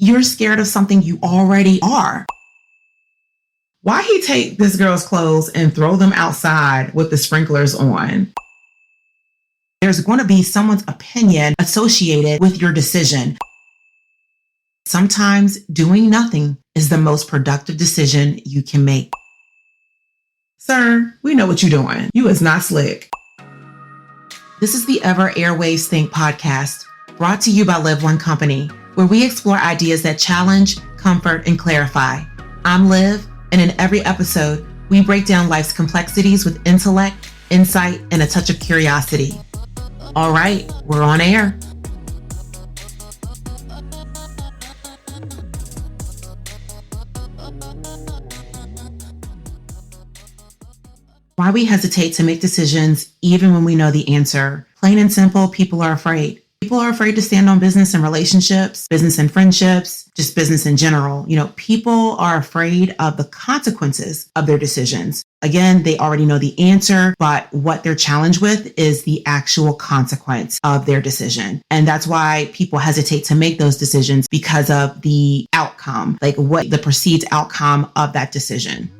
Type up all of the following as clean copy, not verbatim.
You're scared of something you already are. Why he take this girl's clothes and throw them outside with the sprinklers on? There's going to be someone's opinion associated with your decision. Sometimes doing nothing is the most productive decision you can make. Sir, we know what you're doing. You is not slick. This is the Ever Airwaves Think podcast, brought to you by Live One Company, where we explore ideas that challenge, comfort, and clarify. I'm Liv, and in every episode, we break down life's complexities with intellect, insight, and a touch of curiosity. All right, we're on air. Why we hesitate to make decisions even when we know the answer. Plain and simple, people are afraid. People are afraid to stand on business and relationships, business and friendships, just business in general. People are afraid of the consequences of their decisions. Again, they already know the answer, but what they're challenged with is the actual consequence of their decision. And that's why people hesitate to make those decisions, because of the outcome, like what the perceived outcome of that decision.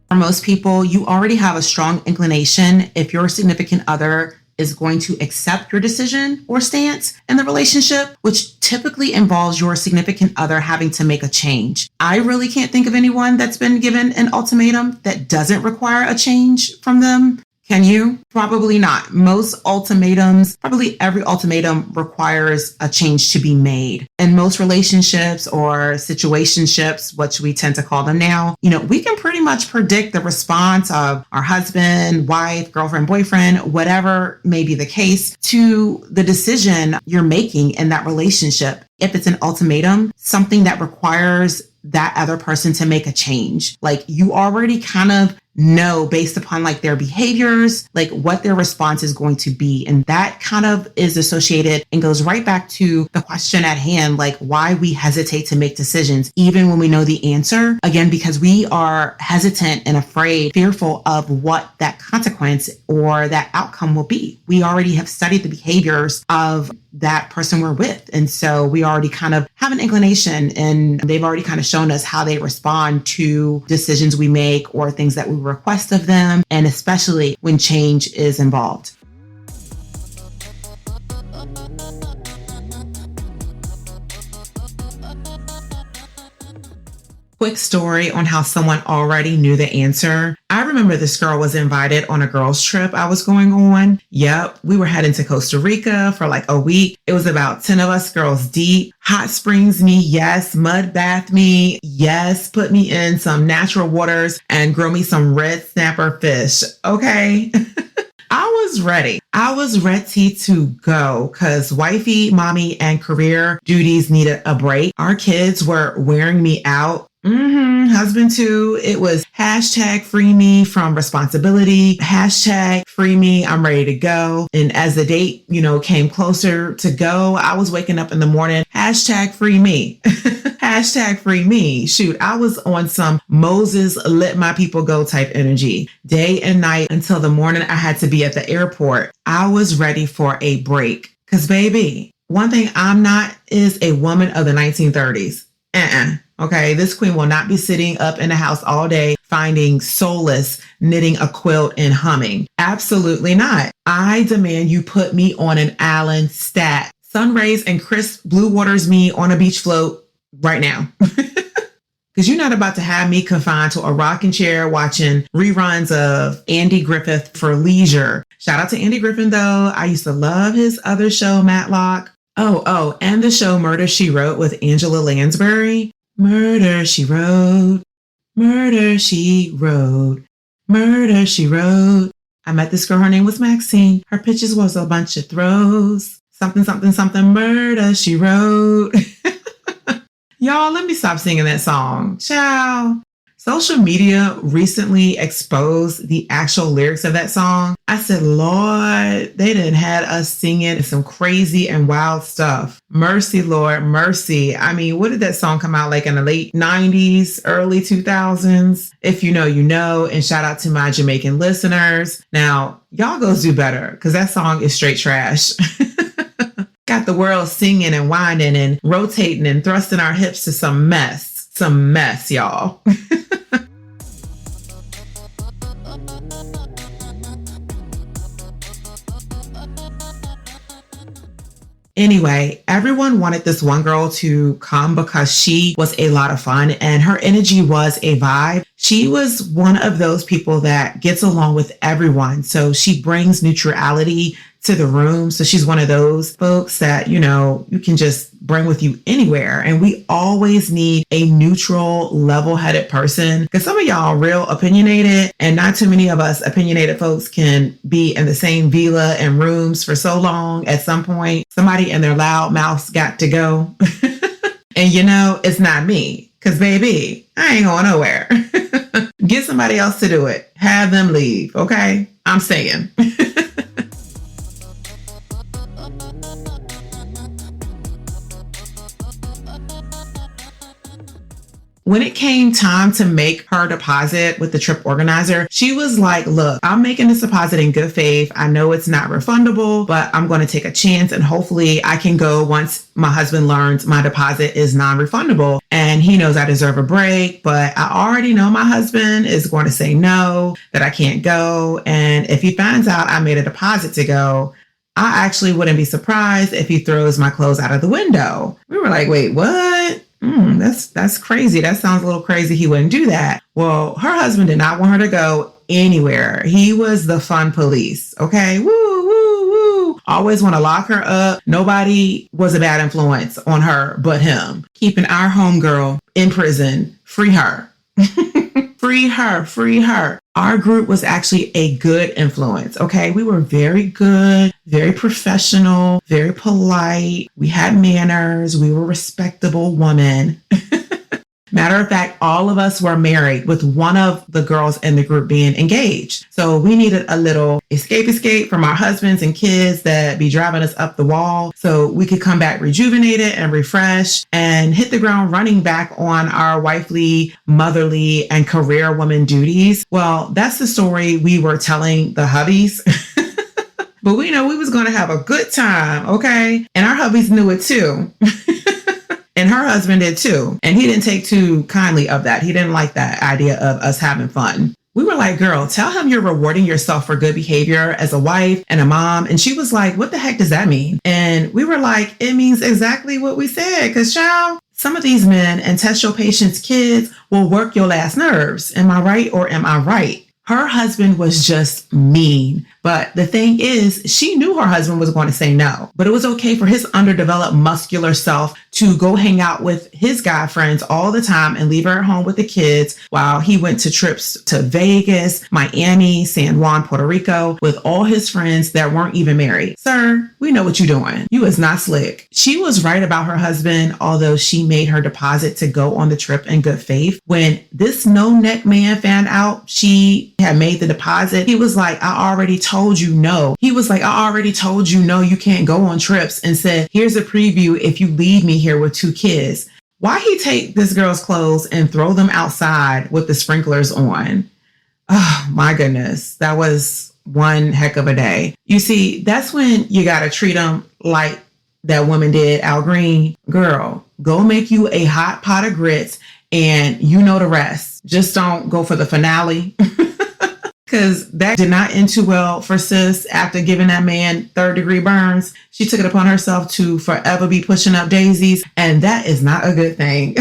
For most people, you already have a strong inclination if your significant other is going to accept your decision or stance in the relationship, which typically involves your significant other having to make a change. I really can't think of anyone that's been given an ultimatum that doesn't require a change from them. Can you? Probably not. Most ultimatums, probably every ultimatum requires a change to be made. In most relationships or situationships, which we tend to call them now, we can pretty much predict the response of our husband, wife, girlfriend, boyfriend, whatever may be the case, to the decision you're making in that relationship. If it's an ultimatum, something that requires that other person to make a change, like you already kind of know based upon their behaviors, what their response is going to be. And that kind of is associated and goes right back to the question at hand, why we hesitate to make decisions, even when we know the answer. Again, because we are hesitant and afraid, fearful of what that consequence or that outcome will be. We already have studied the behaviors of that person we're with. And so we already kind of have an inclination, and they've already kind of shown us how they respond to decisions we make or things that we request of them, and especially when change is involved. Quick story on how someone already knew the answer. I remember this girl was invited on a girls' trip I was going on. Yep, we were heading to Costa Rica for a week. It was about 10 of us girls deep. Hot springs me, yes. Mud bath me, yes. Put me in some natural waters and grill me some red snapper fish. Okay. I was ready. I was ready to go because wifey, mommy, and career duties needed a break. Our kids were wearing me out. Husband too. It was hashtag free me from responsibility, hashtag free me, I'm ready to go. And as the date, came closer to go, I was waking up in the morning, hashtag free me, hashtag free me. Shoot, I was on some Moses let my people go type energy day and night until the morning I had to be at the airport. I was ready for a break because baby, one thing I'm not is a woman of the 1930s. Okay, this queen will not be sitting up in the house all day finding solace, knitting a quilt and humming. Absolutely not. I demand you put me on an island stat. Sun rays and crisp blue waters me on a beach float right now. Because you're not about to have me confined to a rocking chair watching reruns of Andy Griffith for leisure. Shout out to Andy Griffin though. I used to love his other show, Matlock. Oh, and the show Murder, She Wrote with Angela Lansbury. Murder, she wrote. Murder, she wrote. Murder, she wrote. I met this girl. Her name was Maxine. Her pictures was a bunch of throws. Something, something, something. Murder, she wrote. Y'all, let me stop singing that song. Ciao. Social media recently exposed the actual lyrics of that song. I said, Lord, they done had us singing some crazy and wild stuff. Mercy, Lord, mercy. I mean, what did that song come out like in the late 90s, early 2000s? If you know, you know. And shout out to my Jamaican listeners. Now, y'all go do better because that song is straight trash. Got the world singing and whining and rotating and thrusting our hips to some mess. Some mess, y'all. Anyway, everyone wanted this one girl to come because she was a lot of fun and her energy was a vibe. She was one of those people that gets along with everyone. So she brings neutrality to the room. So she's one of those folks that, you know, you can just bring with you anywhere. And we always need a neutral, level-headed person because some of y'all real opinionated and not too many of us opinionated folks can be in the same villa and rooms for so long. At some point, somebody in their loud mouths got to go. And you know, it's not me because baby, I ain't going nowhere. Get somebody else to do it. Have them leave. Okay. I'm saying. When it came time to make her deposit with the trip organizer, she was like, look, I'm making this deposit in good faith. I know it's not refundable, but I'm going to take a chance and hopefully I can go once my husband learns my deposit is non-refundable and he knows I deserve a break. But I already know my husband is going to say no, that I can't go. And if he finds out I made a deposit to go, I actually wouldn't be surprised if he throws my clothes out of the window. We were like, wait, what? That's crazy. That sounds a little crazy. He wouldn't do that. Well, her husband did not want her to go anywhere. He was the fun police. Okay. Woo, woo, woo. Always want to lock her up. Nobody was a bad influence on her but him. Keeping our homegirl in prison. Free her. Free her. Free her. Our group was actually a good influence. Okay. We were very good, very professional, very polite. We had manners. We were respectable women. Matter of fact, all of us were married with one of the girls in the group being engaged. So we needed a little escape from our husbands and kids that be driving us up the wall so we could come back rejuvenated and refreshed and hit the ground running back on our wifely, motherly, and career woman duties. Well, that's the story we were telling the hubbies. But we know we was going to have a good time, okay? And our hubbies knew it too. And her husband did too. And he didn't take too kindly of that. He didn't like that idea of us having fun. We were like, girl, tell him you're rewarding yourself for good behavior as a wife and a mom. And she was like, what the heck does that mean? And we were like, it means exactly what we said. Because child, some of these men and test your patient's kids will work your last nerves. Am I right or am I right? Her husband was just mean. But the thing is, she knew her husband was going to say no. But it was okay for his underdeveloped muscular self to go hang out with his guy friends all the time and leave her at home with the kids while he went to trips to Vegas, Miami, San Juan, Puerto Rico with all his friends that weren't even married. Sir, we know what you're doing. You is not slick. She was right about her husband, although she made her deposit to go on the trip in good faith. When this no-neck man found out she had made the deposit, he was like, I already told you no. He was like, I already told you no, you can't go on trips, and said, here's a preview if you leave me here with 2 kids. Why he take this girl's clothes and throw them outside with the sprinklers on? Oh my goodness. That was one heck of a day. You see, that's when you got to treat them like that woman did, Al Green. Girl, go make you a hot pot of grits and you know the rest. Just don't go for the finale. Because that did not end too well for sis after giving that man 3rd-degree burns. She took it upon herself to forever be pushing up daisies. And that is not a good thing.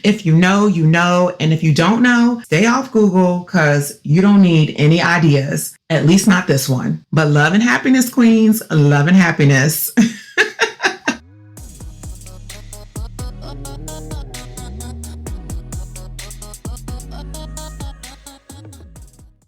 If you know, you know. And if you don't know, stay off Google because you don't need any ideas. At least not this one. But love and happiness, queens. Love and happiness.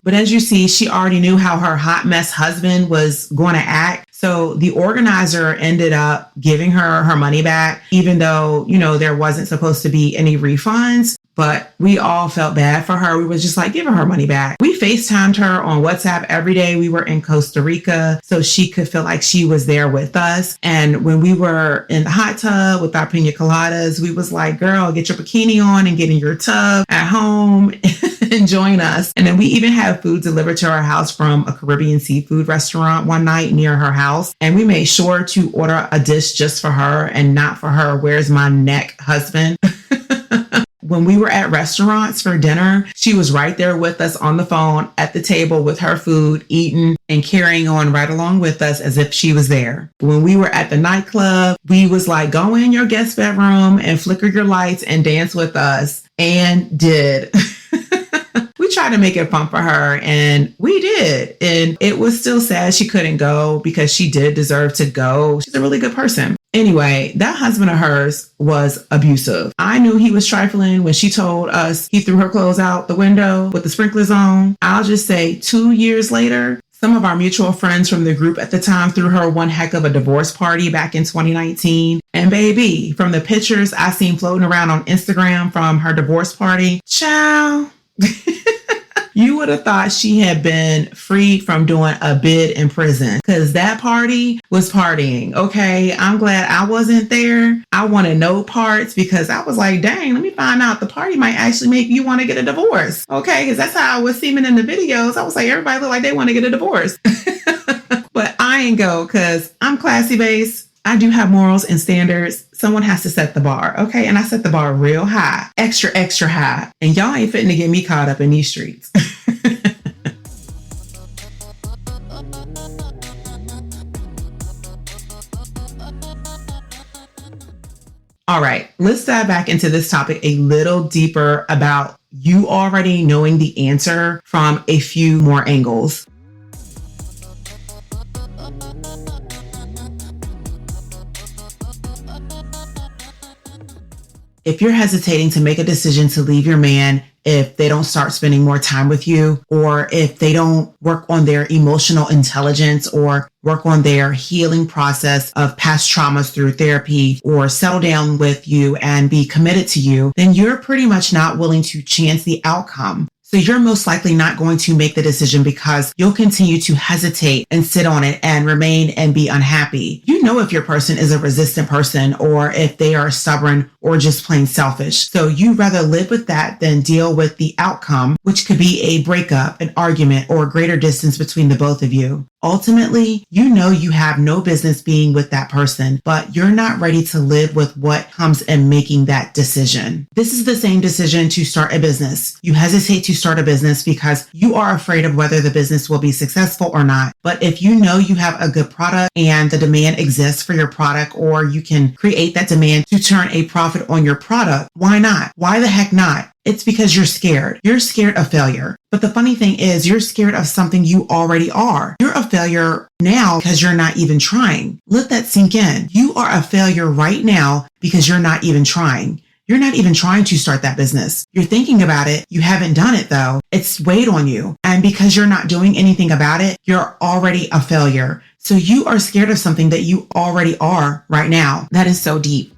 But as you see, she already knew how her hot mess husband was going to act. So the organizer ended up giving her her money back, even though, you know, there wasn't supposed to be any refunds. But we all felt bad for her. We was just like, give her money back. We FaceTimed her on WhatsApp every day. We were in Costa Rica so she could feel like she was there with us. And when we were in the hot tub with our pina coladas, we was like, girl, get your bikini on and get in your tub at home and join us. And then we even had food delivered to our house from a Caribbean seafood restaurant one night near her house. And we made sure to order a dish just for her and not for her where's my neck husband. When we were at restaurants for dinner, she was right there with us on the phone at the table with her food, eating and carrying on right along with us as if she was there. When we were at the nightclub, we was like, go in your guest bedroom and flicker your lights and dance with us, and did. We tried to make it fun for her, and we did. And it was still sad she couldn't go because she did deserve to go. She's a really good person. Anyway, that husband of hers was abusive. I knew he was trifling when she told us he threw her clothes out the window with the sprinklers on. I'll just say 2 years later, some of our mutual friends from the group at the time threw her one heck of a divorce party back in 2019. And baby, from the pictures I seen floating around on Instagram from her divorce party, child. You would have thought she had been freed from doing a bid in prison, because that party was partying. Okay, I'm glad I wasn't there. I wanted no parts because I was like, dang, let me find out. The party might actually make you want to get a divorce. Okay, because that's how I was seeming in the videos. I was like, everybody look like they want to get a divorce. But I ain't go because I'm classy based. I do have morals and standards. Someone has to set the bar, okay? And I set the bar real high, extra, extra high. And y'all ain't fitting to get me caught up in these streets. All right, let's dive back into this topic a little deeper about you already knowing the answer from a few more angles. If you're hesitating to make a decision to leave your man, if they don't start spending more time with you, or if they don't work on their emotional intelligence or work on their healing process of past traumas through therapy, or settle down with you and be committed to you, then you're pretty much not willing to chance the outcome. So you're most likely not going to make the decision because you'll continue to hesitate and sit on it and remain and be unhappy. You know if your person is a resistant person or if they are stubborn or just plain selfish. So you'd rather live with that than deal with the outcome, which could be a breakup, an argument, or a greater distance between the both of you. Ultimately, you know you have no business being with that person, but you're not ready to live with what comes in making that decision. This is the same decision to start a business. You hesitate to start a business because you are afraid of whether the business will be successful or not. But if you know you have a good product and the demand exists for your product, or you can create that demand to turn a profit on your product, why not? Why the heck not? It's because you're scared. You're scared of failure. But the funny thing is, you're scared of something you already are. You're a failure now because you're not even trying. Let that sink in. You are a failure right now because you're not even trying. You're not even trying to start that business. You're thinking about it. You haven't done it though. It's weighed on you. And because you're not doing anything about it, you're already a failure. So you are scared of something that you already are right now. That is so deep.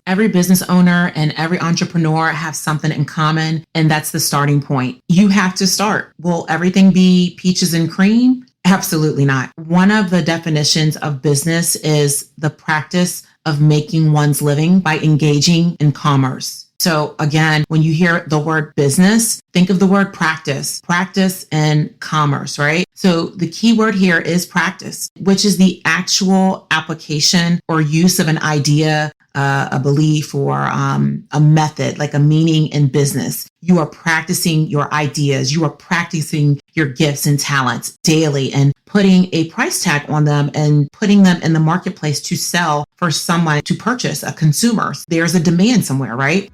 Every business owner and every entrepreneur have something in common, and that's the starting point. You have to start. Will everything be peaches and cream? Absolutely not. One of the definitions of business is the practice of making one's living by engaging in commerce. So again, when you hear the word business, think of the word practice and commerce, right? So the key word here is practice, which is the actual application or use of an idea, a belief, or a method, like a meaning in business. You are practicing your ideas. You are practicing your gifts and talents daily and putting a price tag on them and putting them in the marketplace to sell for someone to purchase, a consumer. There's a demand somewhere, right?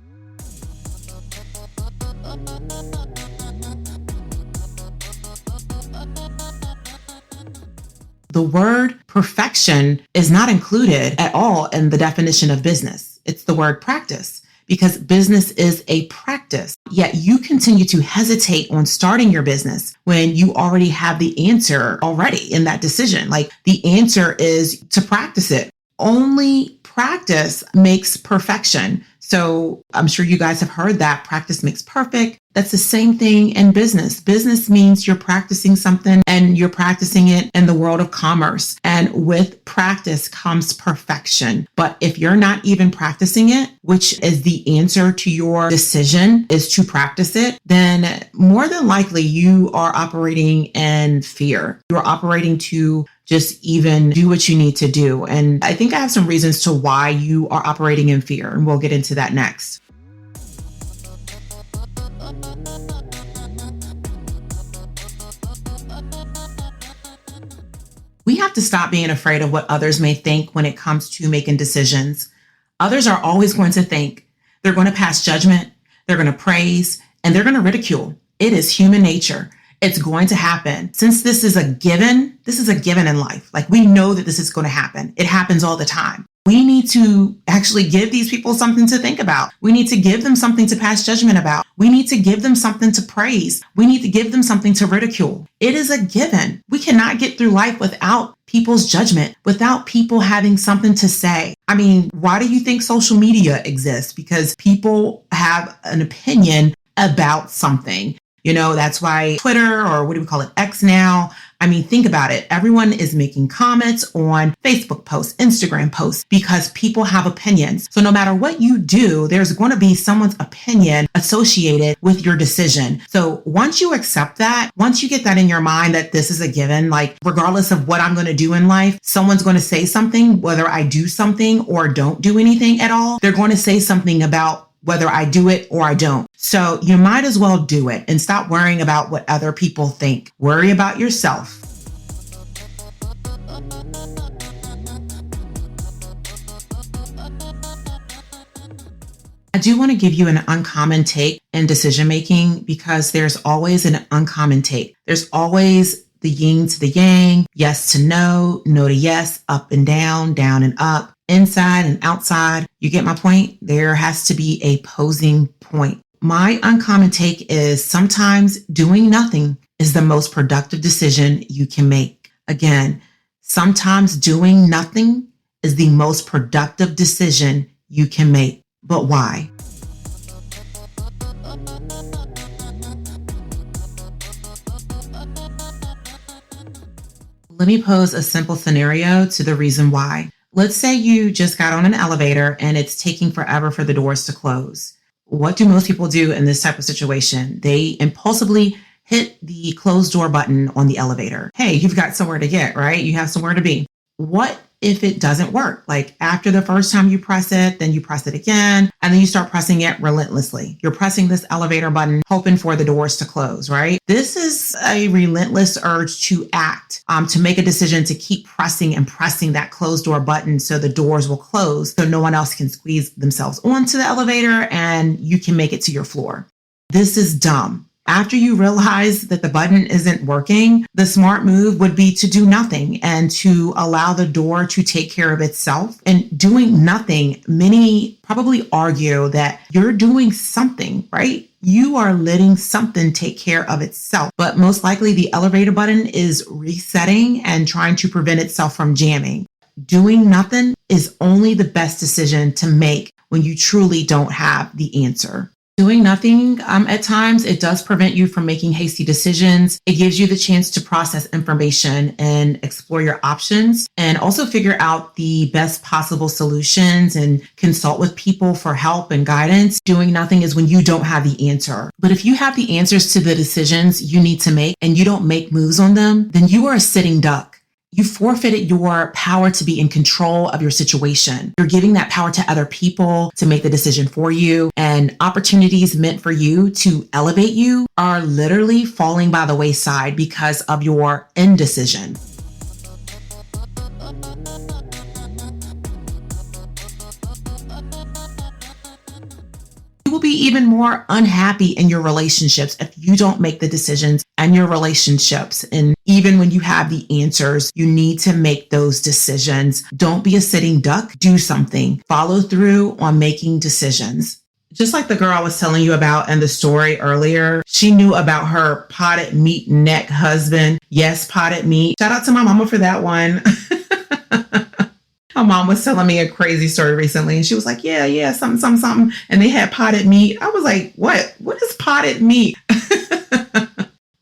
The word perfection is not included at all in the definition of business. It's the word practice. because business is a practice. Yet you continue to hesitate on starting your business when you already have the answer already in that decision. Like the answer is to practice it. Only practice makes perfection. So I'm sure you guys have heard that practice makes perfect. That's the same thing in business. Business means you're practicing something and you're practicing it in the world of commerce. And with practice comes perfection. But if you're not even practicing it, which is the answer to your decision is to practice it, then more than likely you are operating in fear. You're operating to just even do what you need to do. And I think I have some reasons to why you are operating in fear, and we'll get into that next. We have to stop being afraid of what others may think when it comes to making decisions. Others are always going to think. They're going to pass judgment, they're going to praise, and they're going to ridicule. It is human nature. It's going to happen. Since this is a given in life. Like we know that this is going to happen. It happens all the time. We need to actually give these people something to think about. We need to give them something to pass judgment about. We need to give them something to praise. We need to give them something to ridicule. It is a given. We cannot get through life without people's judgment, without people having something to say. I mean, why do you think social media exists? Because people have an opinion about something. You know, that's why Twitter, or what do we call it, X now? I mean, think about it. Everyone is making comments on Facebook posts, Instagram posts, because people have opinions. So no matter what you do, there's going to be someone's opinion associated with your decision. So once you accept that, once you get that in your mind that this is a given, like regardless of what I'm going to do in life, someone's going to say something, whether I do something or don't do anything at all, they're going to say something about whether I do it or I don't. So you might as well do it and stop worrying about what other people think. Worry about yourself. I do want to give you an uncommon take in decision making because there's always an uncommon take. There's always the yin to the yang, yes to no, no to yes, up and down and up, inside and outside. You get my point? There has to be a posing point. My uncommon take is sometimes doing nothing is the most productive decision you can make. Again, sometimes doing nothing is the most productive decision you can make. But why? Let me pose a simple scenario to the reason why. Let's say you just got on an elevator and it's taking forever for the doors to close. What do most people do in this type of situation? They impulsively hit the close door button on the elevator. Hey, you've got somewhere to get, right? You have somewhere to be. What if it doesn't work? Like after the first time you press it, then you press it again, and then you start pressing it relentlessly. You're pressing this elevator button, hoping for the doors to close, right? This is a relentless urge to act, to make a decision to keep pressing and pressing that closed door button so the doors will close so no one else can squeeze themselves onto the elevator and you can make it to your floor. This is dumb. After you realize that the button isn't working, the smart move would be to do nothing and to allow the door to take care of itself. And doing nothing, many probably argue that you're doing something, right? You are letting something take care of itself. But most likely the elevator button is resetting and trying to prevent itself from jamming. Doing nothing is only the best decision to make when you truly don't have the answer. Doing nothing, at times, it does prevent you from making hasty decisions. It gives you the chance to process information and explore your options and also figure out the best possible solutions and consult with people for help and guidance. Doing nothing is when you don't have the answer. But if you have the answers to the decisions you need to make and you don't make moves on them, then you are a sitting duck. You forfeited your power to be in control of your situation. You're giving that power to other people to make the decision for you, and opportunities meant for you to elevate you are literally falling by the wayside because of your indecision. You will be even more unhappy in your relationships if you don't make the decisions in your relationships. And even when you have the answers, you need to make those decisions. Don't be a sitting duck. Do something. Follow through on making decisions. Just like the girl I was telling you about in the story earlier, she knew about her potted meat neck husband. Yes, potted meat. Shout out to my mama for that one. My mom was telling me a crazy story recently, and she was like, yeah, something. And they had potted meat. I was like, what? What is potted meat?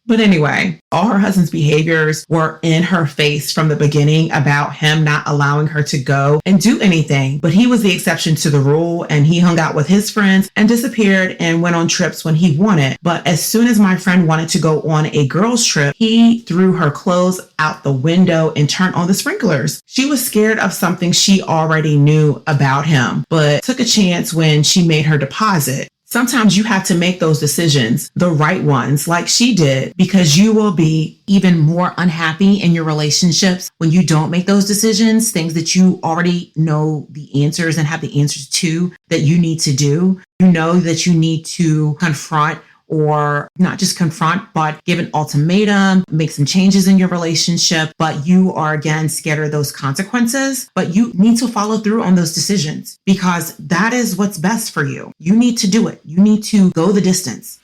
But anyway, all her husband's behaviors were in her face from the beginning about him not allowing her to go and do anything. But he was the exception to the rule, and he hung out with his friends and disappeared and went on trips when he wanted. But as soon as my friend wanted to go on a girls' trip, he threw her clothes out the window and turned on the sprinklers. She was scared of something she already knew about him, but took a chance when she made her deposit. Sometimes you have to make those decisions, the right ones, like she did, because you will be even more unhappy in your relationships when you don't make those decisions, things that you already know the answers and have the answers to that you need to do. You know that you need to confront, or not just confront, but give an ultimatum, make some changes in your relationship, but you are again scared of those consequences. But you need to follow through on those decisions because that is what's best for you. You need to do it. You need to go the distance.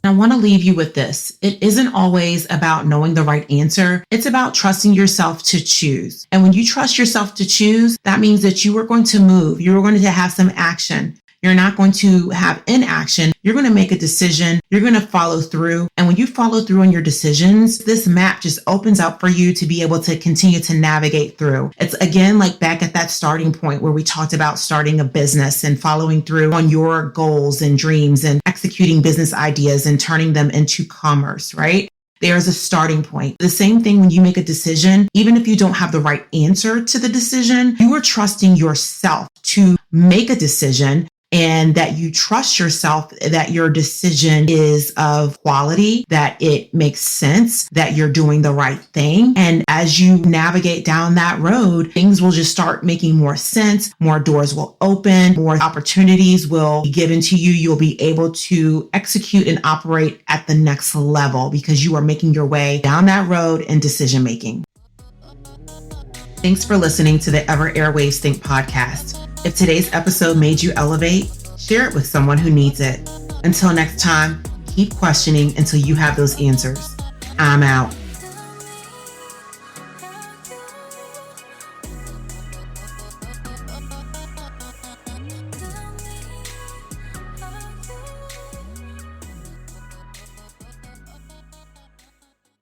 I want to leave you with this. It isn't always about knowing the right answer. It's about trusting yourself to choose. And when you trust yourself to choose, that means that you are going to move. You're going to have some action. You're not going to have inaction. You're going to make a decision. You're going to follow through. And when you follow through on your decisions, this map just opens up for you to be able to continue to navigate through. It's again, like back at that starting point where we talked about starting a business and following through on your goals and dreams and executing business ideas and turning them into commerce, right? There's a starting point. The same thing when you make a decision, even if you don't have the right answer to the decision, you are trusting yourself to make a decision, and that you trust yourself that your decision is of quality, that it makes sense, that you're doing the right thing. And as you navigate down that road, things will just start making more sense. More doors will open, more opportunities will be given to you. You'll be able to execute and operate at the next level because you are making your way down that road in decision making. Thanks for listening to the Ever Airwaves Think podcast. If today's episode made you elevate, share it with someone who needs it. Until next time, keep questioning until you have those answers. I'm out.